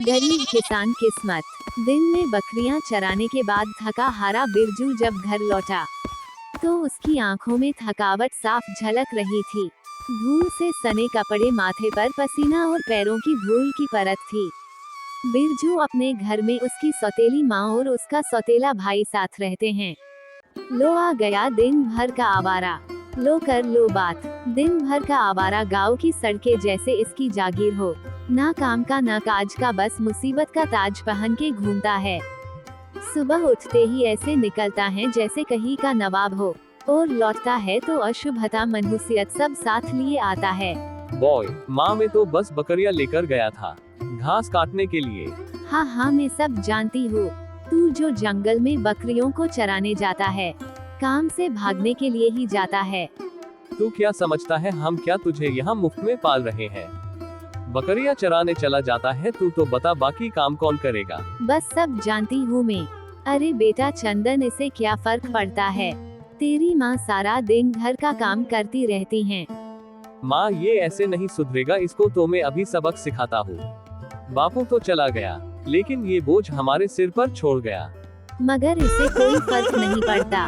गरीब किसान किस्मत। दिन में बकरियां चराने के बाद थका हारा बिरजू जब घर लौटा तो उसकी आंखों में थकावट साफ झलक रही थी। धूल से सने कपड़े, माथे पर पसीना और पैरों की धूल की परत थी। बिरजू अपने घर में उसकी सौतेली माँ और उसका सौतेला भाई साथ रहते हैं। लो आ गया दिन भर का आवारा, लो कर लो बात। दिन भर का आवारा गांव की सड़कें जैसे इसकी जागीर हो। ना काम का ना काज का, बस मुसीबत का ताज पहन के घूमता है। सुबह उठते ही ऐसे निकलता है जैसे कहीं का नवाब हो, और लौटता है तो अशुभता मनहूसियत सब साथ लिए आता है। बॉय, माँ मैं तो बस बकरियां लेकर गया था, घास काटने के लिए। हाँ हाँ, मैं सब जानती हूँ। तू जो जंगल में बकरियों को चराने जाता है, काम से भागने के लिए ही जाता है। तू क्या समझता है हम क्या तुझे यहाँ मुफ्त में पाल रहे हैं? बकरियां चराने चला जाता है तू, तो बता बाकी काम कौन करेगा? बस सब जानती हूँ मैं। अरे बेटा चंदन, इसे क्या फर्क पड़ता है? तेरी माँ सारा दिन घर का काम करती रहती हैं। माँ ये ऐसे नहीं सुधरेगा, इसको तो मैं अभी सबक सिखाता हूँ। बापू तो चला गया, लेकिन ये बोझ हमारे सिर पर छोड़ गया। मगर इसे कोई फर्क नहीं पड़ता।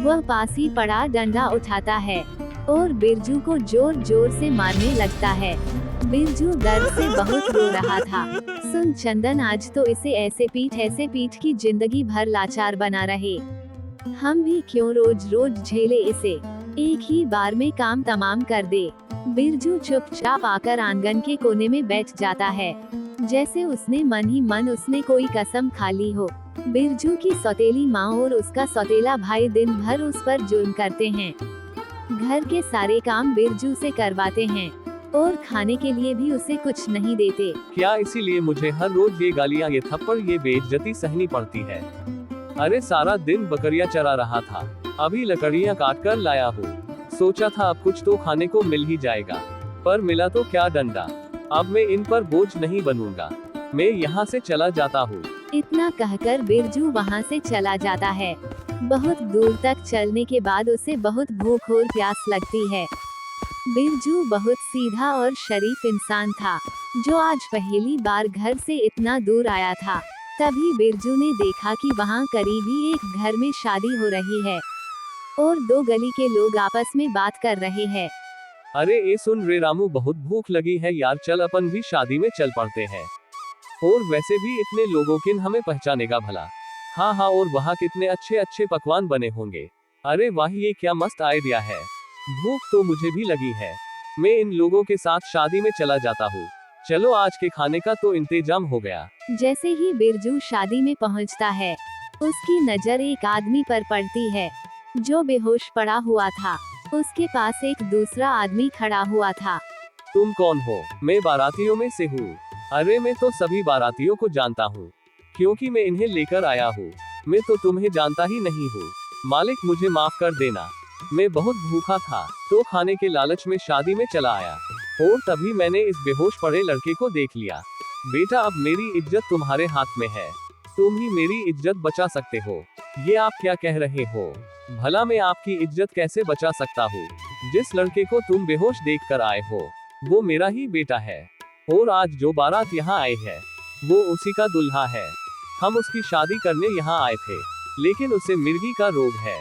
वह पास ही पड़ा डंडा उठाता है और बिरजू को जोर जोर से मारने लगता है। बिरजू दर्द से बहुत रो रहा था। सुन चंदन, आज तो इसे ऐसे पीठ की जिंदगी भर लाचार बना रहे। हम भी क्यों रोज रोज झेले इसे, एक ही बार में काम तमाम कर दे। बिरजू चुपचाप आकर आंगन के कोने में बैठ जाता है, जैसे उसने मन ही मन उसने कोई कसम खा ली हो। बिरजू की सौतेली माँ और उसका सौतेला भाई दिन भर उस पर जुल्म करते हैं। घर के सारे काम बिरजू से करवाते हैं और खाने के लिए भी उसे कुछ नहीं देते। क्या इसीलिए मुझे हर रोज ये गालियाँ, ये थप्पड़, ये बेइज्जती सहनी पड़ती है? अरे सारा दिन बकरियां चरा रहा था, अभी लकड़ियां काट कर लाया हूँ। सोचा था अब कुछ तो खाने को मिल ही जाएगा, पर मिला तो क्या डंडा। अब मैं इन पर बोझ नहीं बनूंगा, मैं यहाँ से चला जाता हूँ। इतना कहकर बिरजू वहाँ से चला जाता है। बहुत दूर तक चलने के बाद उसे बहुत भूख और प्यास लगती है। बिरजू बहुत सीधा और शरीफ इंसान था, जो आज पहली बार घर से इतना दूर आया था। तभी बिरजू ने देखा कि वहाँ करीब ही एक घर में शादी हो रही है और दो गली के लोग आपस में बात कर रहे हैं। अरे ए सुन रे रामू, बहुत भूख लगी है यार, चल अपन भी शादी में चल पड़ते हैं। और वैसे भी इतने लोगों किन हमें पहचानेगा भला। हाँ हाँ, और वहाँ कितने अच्छे अच्छे पकवान बने होंगे। अरे वाह, ये क्या मस्त आइडिया है। भूख तो मुझे भी लगी है, मैं इन लोगों के साथ शादी में चला जाता हूँ। चलो आज के खाने का तो इंतजाम हो गया। जैसे ही बिरजू शादी में पहुंचता है, उसकी नजर एक आदमी पर पड़ती है जो बेहोश पड़ा हुआ था। उसके पास एक दूसरा आदमी खड़ा हुआ था। तुम कौन हो? मैं बारातियों में से हूँ। अरे मैं तो सभी बारातियों को जानता हूँ, क्योंकि मैं इन्हें लेकर आया हूँ। मैं तो तुम्हें जानता ही नहीं हूँ। मालिक मुझे माफ कर देना, मैं बहुत भूखा था तो खाने के लालच में शादी में चला आया, और तभी मैंने इस बेहोश पड़े लड़के को देख लिया। बेटा अब मेरी इज्जत तुम्हारे हाथ में है, तुम ही मेरी इज्जत बचा सकते हो। ये आप क्या कह रहे हो? भला मैं आपकी इज्जत कैसे बचा सकता हूँ? जिस लड़के को तुम बेहोश देख कर आए हो, वो मेरा ही बेटा है, और आज जो बारात यहाँ आए है वो उसी का दूल्हा है। हम उसकी शादी करने यहाँ आए थे, लेकिन उसे मिर्गी का रोग है।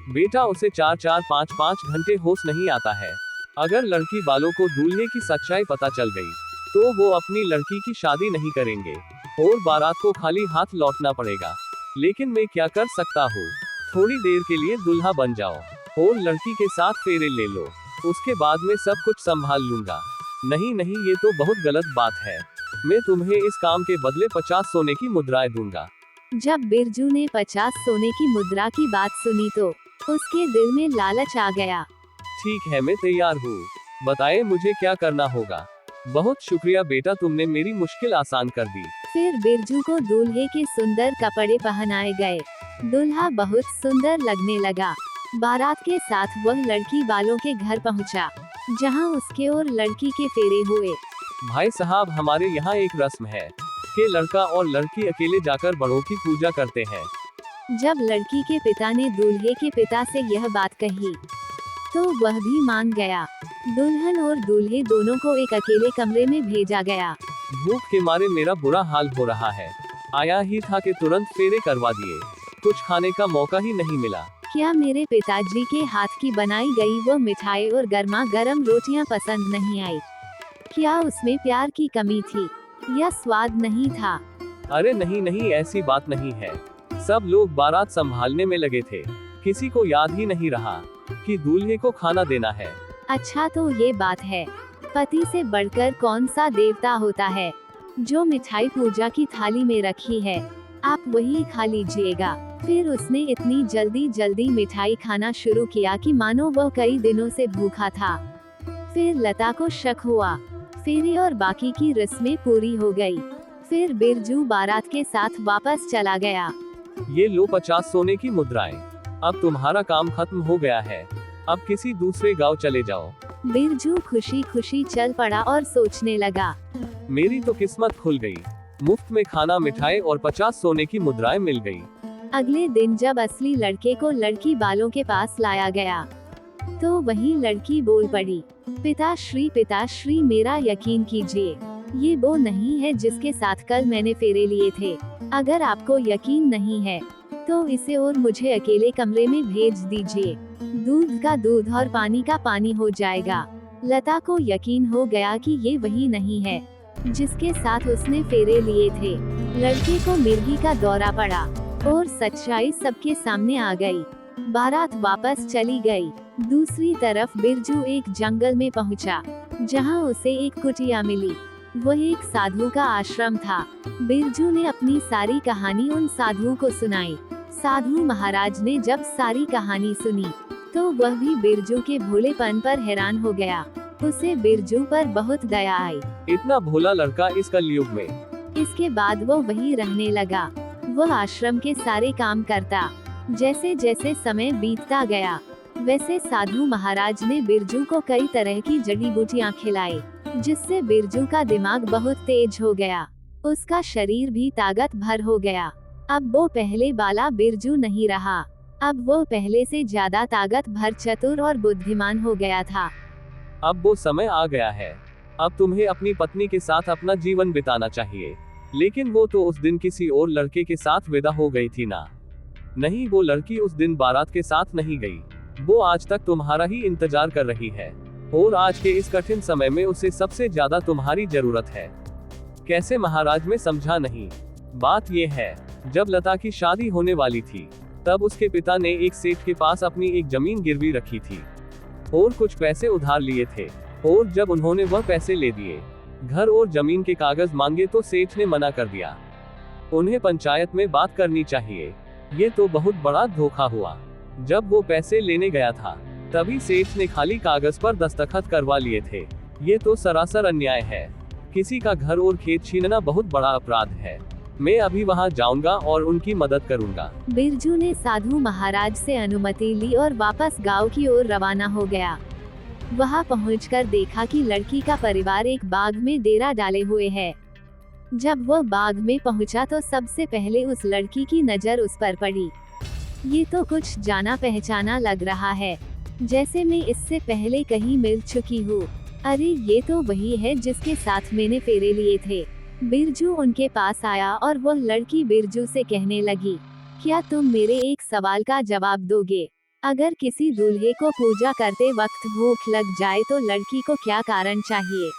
बेटा उसे 4-4, 5-5 घंटे होश नहीं आता है। अगर लड़की वालों को दूल्हे की सच्चाई पता चल गई तो वो अपनी लड़की की शादी नहीं करेंगे और बारात को खाली हाथ लौटना पड़ेगा। लेकिन मैं क्या कर सकता हूँ? थोड़ी देर के लिए दूल्हा बन जाओ और लड़की के साथ फेरे ले लो, उसके बाद मैं सब कुछ संभाल लूंगा। नहीं नहीं, ये तो बहुत गलत बात है। मैं तुम्हें इस काम के बदले 50 सोने की मुद्राएं दूंगा। जब बिरजू ने 50 सोने की मुद्रा की बात सुनी तो उसके दिल में लालच आ गया। ठीक है, मैं तैयार हूँ, बताएं मुझे क्या करना होगा। बहुत शुक्रिया बेटा, तुमने मेरी मुश्किल आसान कर दी। फिर बिरजू को दूल्हे के सुंदर कपड़े पहनाए गए। दूल्हा बहुत सुंदर लगने लगा। बारात के साथ वह लड़की वालों के घर पहुंचा, जहां उसके और लड़की के फेरे हुए। भाई साहब, हमारे यहाँ एक रस्म है कि लड़का और लड़की अकेले जाकर बड़ों की पूजा करते हैं। जब लड़की के पिता ने दूल्हे के पिता से यह बात कही तो वह भी मान गया। दुल्हन और दूल्हे दोनों को एक अकेले कमरे में भेजा गया। भूख के मारे मेरा बुरा हाल हो रहा है। आया ही था कि तुरंत फेरे करवा दिए, कुछ खाने का मौका ही नहीं मिला। क्या मेरे पिताजी के हाथ की बनाई गई वो मिठाई और गर्मा गर्म रोटियां पसंद नहीं आई? क्या उसमें प्यार की कमी थी या स्वाद नहीं था? अरे नहीं नहीं, ऐसी बात नहीं है। सब लोग बारात संभालने में लगे थे, किसी को याद ही नहीं रहा कि दूल्हे को खाना देना है। अच्छा तो ये बात है, पति से बढ़कर कौन सा देवता होता है? जो मिठाई पूजा की थाली में रखी है, आप वही खा लीजिएगा। फिर उसने इतनी जल्दी जल्दी मिठाई खाना शुरू किया कि मानो वह कई दिनों से भूखा था। फिर लता को शक हुआ, फेरी और बाकी की रस्में पूरी हो गई। फिर बिरजू बारात के साथ वापस चला गया। ये लो 50 सोने की मुद्राएं, अब तुम्हारा काम खत्म हो गया है, अब किसी दूसरे गांव चले जाओ। बिरजू खुशी खुशी चल पड़ा और सोचने लगा, मेरी तो किस्मत खुल गई, मुफ्त में खाना, मिठाई और 50 सोने की मुद्राएं मिल गई। अगले दिन जब असली लड़के को लड़की वालों के पास लाया गया, तो वही लड़की बोल पड़ी, पिताश्री मेरा यकीन कीजिए, ये वो नहीं है जिसके साथ कल मैंने फेरे लिए थे। अगर आपको यकीन नहीं है तो इसे और मुझे अकेले कमरे में भेज दीजिए, दूध का दूध और पानी का पानी हो जाएगा। लता को यकीन हो गया कि ये वही नहीं है जिसके साथ उसने फेरे लिए थे। लड़के को मिर्गी का दौरा पड़ा और सच्चाई सबके सामने आ गई। बारात वापस चली गई। दूसरी तरफ बिरजू एक जंगल में पहुंचा, जहां उसे एक कुटिया मिली। वह एक साधु का आश्रम था। बिरजू ने अपनी सारी कहानी उन साधुओं को सुनाई। साधु महाराज ने जब सारी कहानी सुनी, तो वह भी बिरजू के भोलेपन पर हैरान हो गया। उसे बिरजू पर बहुत दया आई। इतना भोला लड़का इस कलयुग में। इसके बाद वो वहीं रहने लगा। वह आश्रम के सारे काम करता। जैसे जैसे समय बीतता गया, वैसे साधु महाराज ने बिरजू को कई तरह की जड़ी बूटियां खिलाई, जिससे बिरजू का दिमाग बहुत तेज हो गया। उसका शरीर भी ताकत भर हो गया। अब वो पहले वाला बिरजू नहीं रहा। अब वो पहले से ज्यादा ताकत भर, चतुर और बुद्धिमान हो गया था। अब वो समय आ गया है। अब तुम्हें अपनी पत्नी के साथ अपना जीवन बिताना चाहिए। लेकिन वो तो उस दिन किसी और लड़के के साथ विदा हो गई थी ना? नहीं, वो लड़की उस दिन बारात के साथ नहीं गई। वो आज तक तुम्हारा ही इंतजार कर रही है, और आज के इस कठिन समय में उसे सबसे ज्यादा तुम्हारी जरूरत है। कैसे महाराज में समझा नहीं? बात ये है, जब लता की शादी होने वाली थी, तब उसके पिता ने एक सेठ के पास अपनी एक जमीन गिरवी रखी थी और कुछ पैसे उधार लिए थे। और जब उन्होंने वह पैसे ले दिए, घर और जमीन के कागज मांगे, तो सेठ ने मना कर दिया। उन्हें पंचायत में बात करनी चाहिए। ये तो बहुत बड़ा धोखा हुआ। जब वो पैसे लेने गया था, तभी सेठ ने खाली कागज पर दस्तखत करवा लिए थे। ये तो सरासर अन्याय है। किसी का घर और खेत छीनना बहुत बड़ा अपराध है। मैं अभी वहाँ जाऊंगा और उनकी मदद करूंगा। बिरजू ने साधु महाराज से अनुमति ली और वापस गांव की ओर रवाना हो गया। वहां पहुंचकर देखा कि लड़की का परिवार एक बाग में डेरा डाले हुए है। जब वह बाग में पहुंचा, तो सबसे पहले उस लड़की की नजर उस पर पड़ी। ये तो कुछ जाना पहचाना लग रहा है, जैसे मैं इससे पहले कहीं मिल चुकी हूँ। अरे ये तो वही है जिसके साथ मैंने फेरे लिए थे। बिरजू उनके पास आया और वह लड़की बिरजू से कहने लगी, क्या तुम मेरे एक सवाल का जवाब दोगे? अगर किसी दूल्हे को पूजा करते वक्त भूख लग जाए, तो लड़की को क्या कारण चाहिए?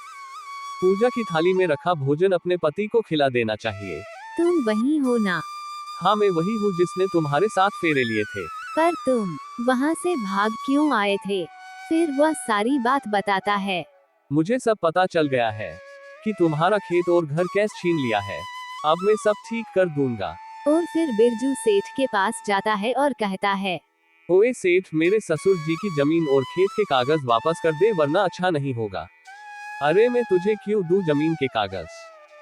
पूजा की थाली में रखा भोजन अपने पति को खिला देना चाहिए। तुम वही हो ना? हाँ, मैं वही हूँ जिसने तुम्हारे साथ फेरे लिए थे। पर तुम वहाँ से भाग क्यों आए थे? फिर वह सारी बात बताता है। मुझे सब पता चल गया है कि तुम्हारा खेत और घर कैसे छीन लिया है। अब मैं सब ठीक कर दूंगा। और फिर बिरजू सेठ के पास जाता है और कहता है, ओए सेठ, मेरे ससुर जी की जमीन और खेत के कागज वापस कर दे, वरना अच्छा नहीं होगा। अरे मैं तुझे क्यों दूं जमीन के कागज?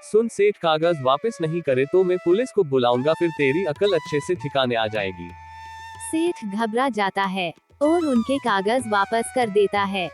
सुन सेठ, कागज वापस नहीं करे तो मैं पुलिस को बुलाऊंगा, फिर तेरी अकल अच्छे से ठिकाने आ जाएगी। सेठ घबरा जाता है और उनके कागज वापस कर देता है।